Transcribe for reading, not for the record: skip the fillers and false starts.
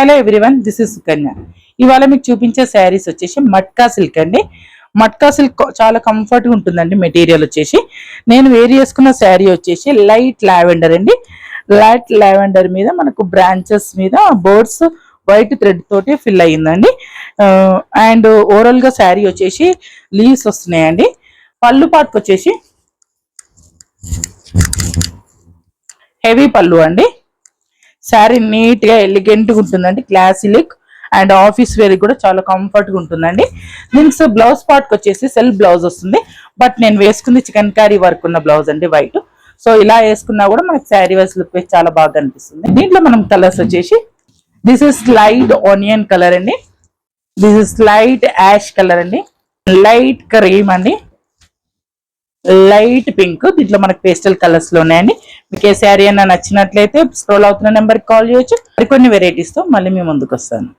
Hello everyone, this is Sukanya. ఇవాళ మీకు చూపించే శారీస్ వచ్చేసి మట్కా సిల్క్ అండి. మట్కా సిల్క్ చాలా కంఫర్ట్ గా ఉంటుందండి. మెటీరియల్ వచ్చేసి నేను వేర్ చేసుకున్న శారీ వచ్చేసి లైట్ లావెండర్ అండి. లైట్ లావెండర్ మీద మనకు బ్రాంచెస్ మీద బర్డ్స్ వైట్ థ్రెడ్ తోటి ఫిల్ అయ్యిందండి. అండ్ ఓవరాల్ గా శారీ వచ్చేసి లీవ్స్ వస్తున్నాయండి. పళ్ళు పాటుకు వచ్చేసి హెవీ పళ్ళు అండి. శారీ నీట్ గా ఎలిగెంట్ గా ఉంటుందండి. Classy look and office wear కూడా చాలా కంఫర్ట్ గా ఉంటుందండి. దీనికి బ్లౌజ్ పార్ట్ వచ్చేసి సెల్ఫ్ బ్లౌజ్ వస్తుంది. బట్ నేను వేసుకుంది చికెన్ కారీ వర్క్ ఉన్న బ్లౌజ్ అండి, వైట్. సో ఇలా వేసుకున్నా కూడా మనకి శారీ వైస్ లుక్ చాలా బాగా అనిపిస్తుంది. దీంట్లో మనం కలర్స్ వచ్చేసి this is light onion colour అండి, this is light ash colour అండి, లైట్ క్రీమ్ అండి, లైట్ పింక్. దీంట్లో మనకి పేస్టల్ కలర్స్ లో ఉన్నాయండి. మీకు ఏ శారీ అయినా నచ్చినట్లయితే స్క్రోల్ అవుతున్న నెంబర్కి కాల్ చేయొచ్చు. మరికొన్ని వెరైటీస్ తో మళ్ళీ మేము ముందుకు వస్తాను.